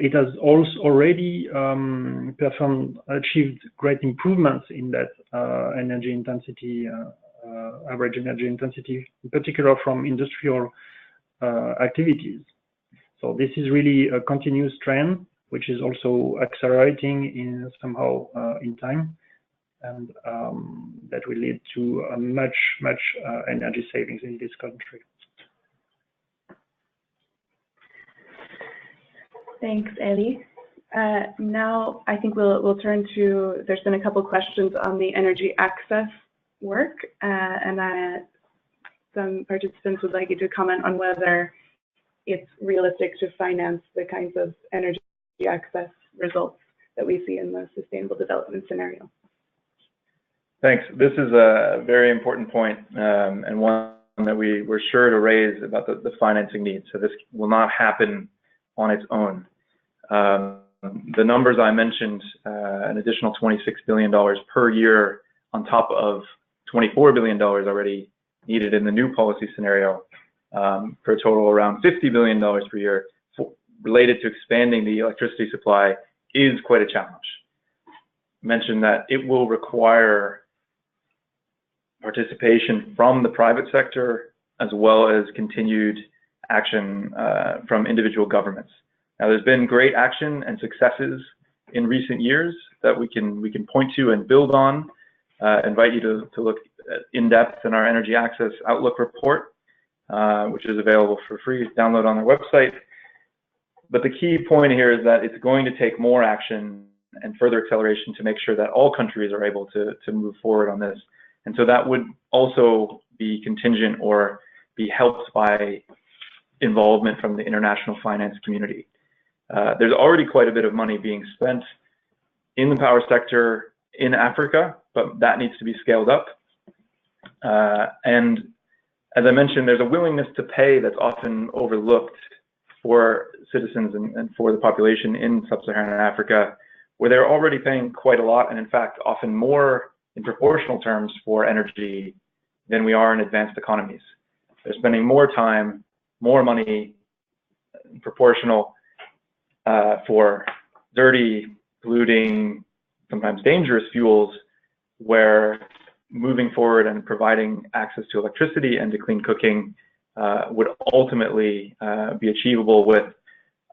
it has also already achieved great improvements in that energy intensity, average energy intensity, in particular from industrial activities. So this is really a continuous trend, which is also accelerating somehow in time, and that will lead to a much energy savings in this country. Thanks, Eli. Now I think we'll turn to, there's been a couple questions on the energy access work, and some participants would like you to comment on whether it's realistic to finance the kinds of energy access results that we see in the sustainable development scenario. Thanks. This is a very important point, and one that we were sure to raise about the financing needs. So this will not happen on its own. The numbers I mentioned, an additional $26 billion per year on top of $24 billion already needed in the new policy scenario for a total around $50 billion per year related to expanding the electricity supply is quite a challenge. I mentioned that it will require participation from the private sector as well as continued action from individual governments. Now, there's been great action and successes in recent years that we can point to and build on. Invite you to look in depth in our Energy Access Outlook report, which is available for free download on our website. But the key point here is that it's going to take more action and further acceleration to make sure that all countries are able to move forward on this. And so that would also be contingent or be helped by involvement from the international finance community. There's already quite a bit of money being spent in the power sector in Africa, but that needs to be scaled up. And as I mentioned, there's a willingness to pay that's often overlooked for citizens and for the population in sub-Saharan Africa, where they're already paying quite a lot, and in fact, often more in proportional terms for energy than we are in advanced economies. They're spending more time, more money, proportional for dirty, polluting, sometimes dangerous fuels, where moving forward and providing access to electricity and to clean cooking would ultimately be achievable with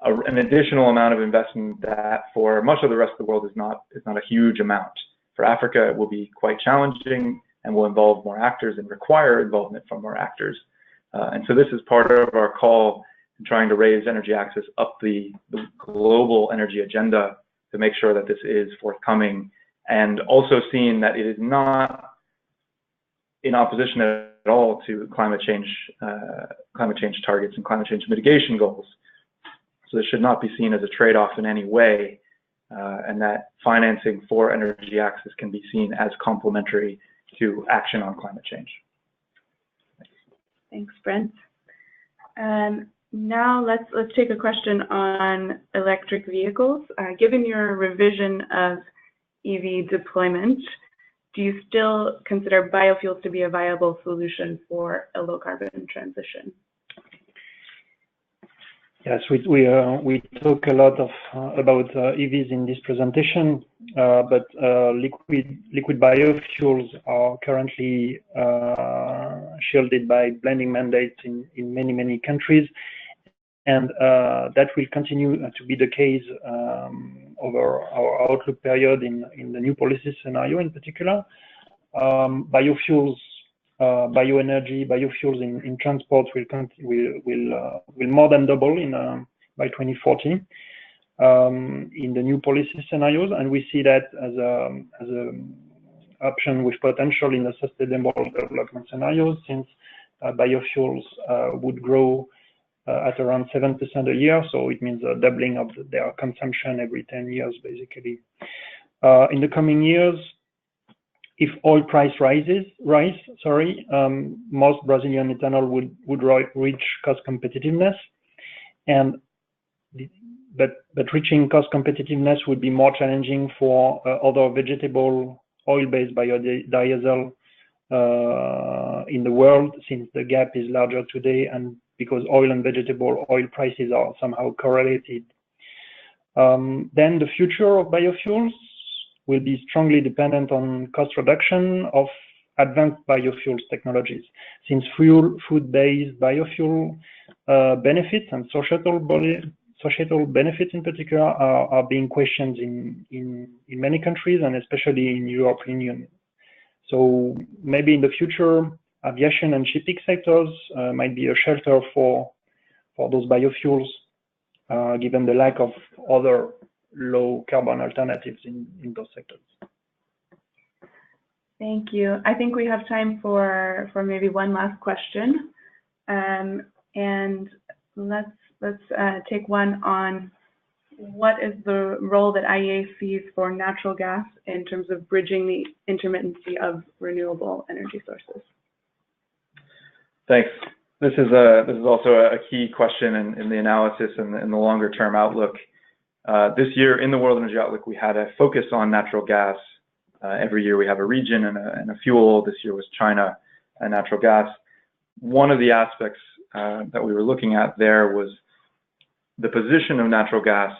an additional amount of investment that for much of the rest of the world is not a huge amount. For Africa, it will be quite challenging and will involve more actors and require involvement from more actors. And so this is part of our call in trying to raise energy access up the global energy agenda to make sure that this is forthcoming, and also seeing that it is not in opposition at all to climate change targets and climate change mitigation goals. So this should not be seen as a trade-off in any way, and that financing for energy access can be seen as complementary to action on climate change. Thanks, Brent. Now let's take a question on electric vehicles. Given your revision of EV deployment, do you still consider biofuels to be a viable solution for a low carbon transition? Yes, we talk a lot about EVs in this presentation, but liquid biofuels are currently shielded by blending mandates in many countries, and that will continue to be the case over our outlook period in the new policy scenario in particular. Biofuels, bioenergy, biofuels in transport will more than double by 2040 in the new policy scenarios, and we see that as an option with potential in the sustainable development scenarios, since biofuels would grow at around 7% a year, so it means a doubling of their consumption every 10 years, basically. In the coming years, if oil price rise, most Brazilian ethanol would reach cost competitiveness, but reaching cost competitiveness would be more challenging for other vegetable oil-based biodiesel in the world, since the gap is larger today, and because oil and vegetable oil prices are somehow correlated. Then the future of biofuels will be strongly dependent on cost reduction of advanced biofuels technologies, since food-based biofuel benefits and societal benefits in particular are being questioned in many countries, and especially in European Union. So maybe in the future, aviation and shipping sectors might be a shelter for those biofuels, given the lack of other low carbon alternatives in those sectors. Thank you. I think we have time for maybe one last question, and let's take one on what is the role that IEA sees for natural gas in terms of bridging the intermittency of renewable energy sources. Thanks. This is also a key question in the analysis and in the longer term outlook. This year in the World Energy Outlook, we had a focus on natural gas. Every year we have a region and a fuel. This year was China. and natural gas. One of the aspects that we were looking at there was the position of natural gas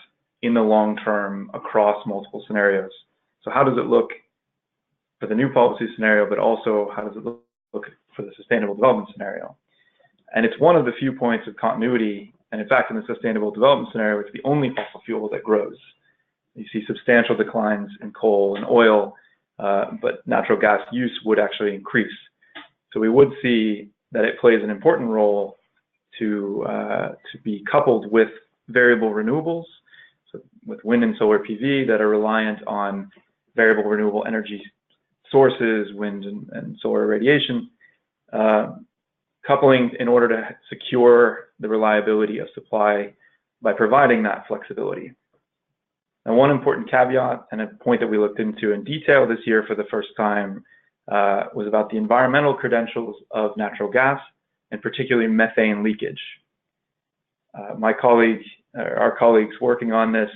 in the long term across multiple scenarios. So how does it look for the new policy scenario, but also how does it look for the sustainable development scenario? And it's one of the few points of continuity, and in fact, in the sustainable development scenario, it's the only fossil fuel that grows. You see substantial declines in coal and oil, but natural gas use would actually increase. So we would see that it plays an important role to be coupled with variable renewables, so with wind and solar PV that are reliant on variable renewable energy sources, wind and solar radiation, coupling in order to secure the reliability of supply by providing that flexibility. Now, one important caveat and a point that we looked into in detail this year for the first time was about the environmental credentials of natural gas, and particularly methane leakage. Our colleagues working on this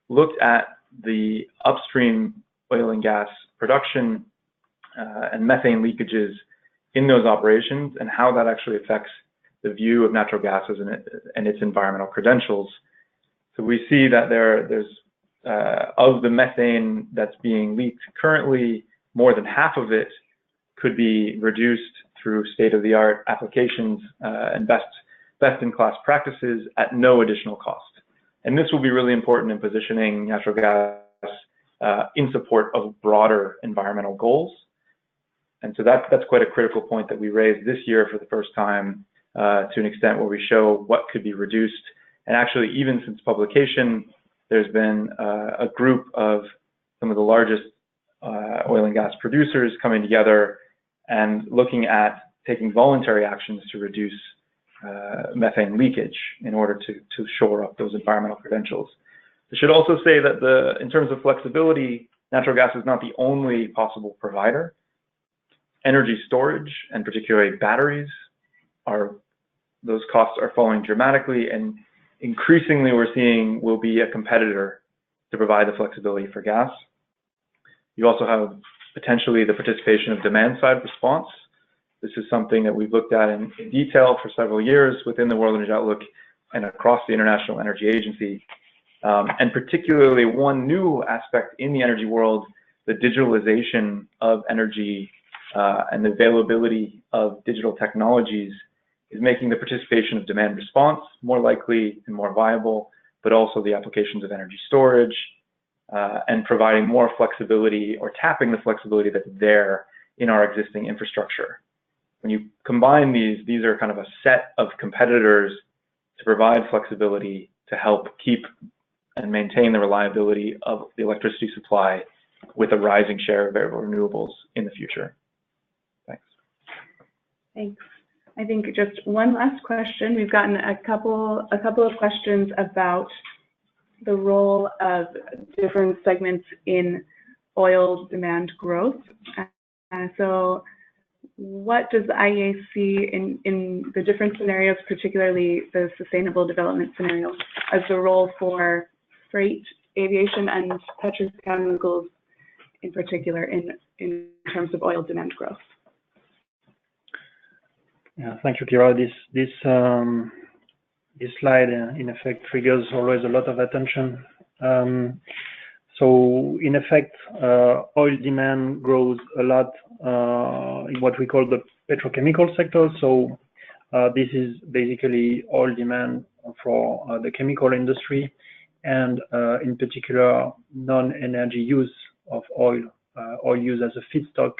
looked at the upstream oil and gas production and methane leakages in those operations and how that actually affects the view of natural gas and its environmental credentials. So we see that there's of the methane that's being leaked currently, more than half of it could be reduced through state-of-the-art applications and best-in-class practices at no additional cost. And this will be really important in positioning natural gas in support of broader environmental goals. And so that's quite a critical point that we raised this year for the first time to an extent where we show what could be reduced. And actually, even since publication, there's been a group of some of the largest oil and gas producers coming together and looking at taking voluntary actions to reduce methane leakage in order to shore up those environmental credentials. I should also say that in terms of flexibility, natural gas is not the only possible provider. Energy storage, and particularly batteries, those costs are falling dramatically, and increasingly we're seeing will be a competitor to provide the flexibility for gas. You also have potentially the participation of demand-side response. This is something that we've looked at in detail for several years within the World Energy Outlook and across the International Energy Agency. And particularly one new aspect in the energy world, the digitalization of energy and the availability of digital technologies is making the participation of demand response more likely and more viable, but also the applications of energy storage and providing more flexibility or tapping the flexibility that's there in our existing infrastructure. When you combine these are kind of a set of competitors to provide flexibility to help keep and maintain the reliability of the electricity supply with a rising share of variable renewables in the future. Thanks. Thanks. I think just one last question. We've gotten a couple of questions about the role of different segments in oil demand growth. So what does the IEA see in the different scenarios, particularly the sustainable development scenario, as the role for freight, aviation, and petrochemicals in particular in terms of oil demand growth? Yeah, thank you, Kira. This slide, in effect, triggers always a lot of attention. So, in effect, oil demand grows a lot in what we call the petrochemical sector. So, this is basically oil demand for the chemical industry, and in particular, non-energy use of oil use as a feedstock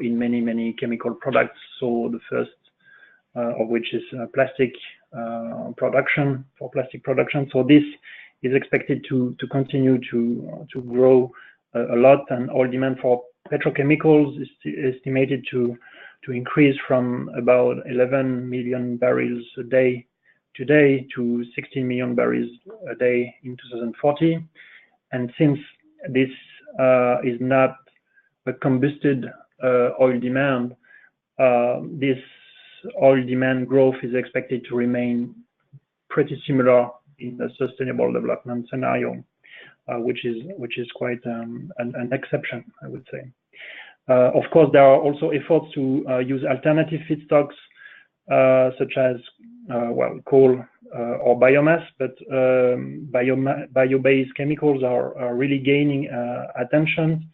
in many chemical products. So the first of which is plastic production, for plastic production. So this is expected to continue to grow a lot, and oil demand for petrochemicals is estimated to increase from about 11 million barrels a day today to 16 million barrels a day in 2040. And since this is not a combusted oil demand, this oil demand growth is expected to remain pretty similar in the sustainable development scenario, which is quite an exception, I would say. Of course, there are also efforts to use alternative feedstocks such as coal or biomass, but bio-based chemicals are really gaining attention.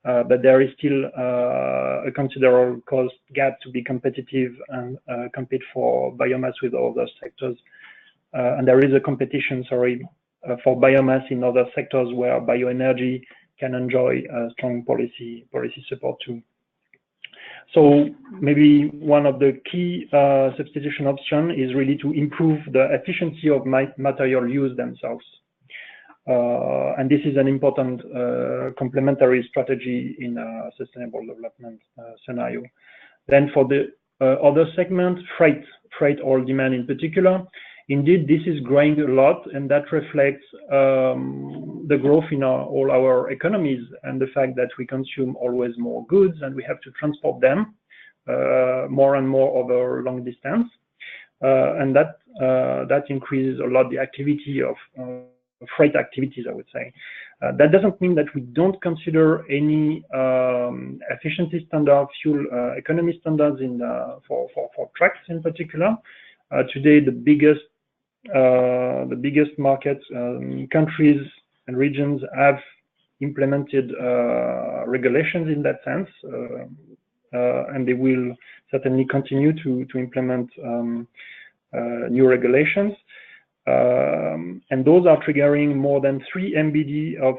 But there is still a considerable cost gap to be competitive and compete for biomass with other sectors. And there is a competition, for biomass in other sectors where bioenergy can enjoy strong policy support too. So maybe one of the key substitution options is really to improve the efficiency of material use themselves. And this is an important complementary strategy in a sustainable development scenario. Then for the other segment, freight oil demand in particular, indeed, this is growing a lot, and that reflects the growth in all our economies and the fact that we consume always more goods and we have to transport them more and more over long distance. And that increases a lot the activity of freight activities, I would say. That doesn't mean that we don't consider any efficiency standard, fuel economy standards for trucks in particular. Today, the biggest markets, countries and regions have implemented regulations in that sense, and they will certainly continue to implement new regulations. And those are triggering more than 3 MBD of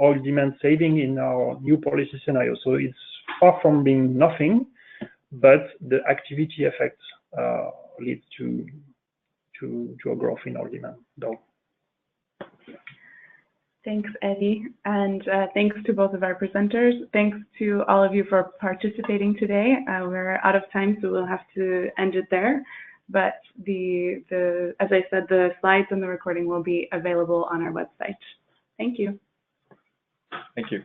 oil demand saving in our new policy scenario. So it's far from being nothing, but the activity effects leads to a growth in oil demand, though. Thanks, Eddie, and thanks to both of our presenters. Thanks to all of you for participating today. We're out of time, so we'll have to end it there. But as I said, the slides and the recording will be available on our website. Thank you. Thank you.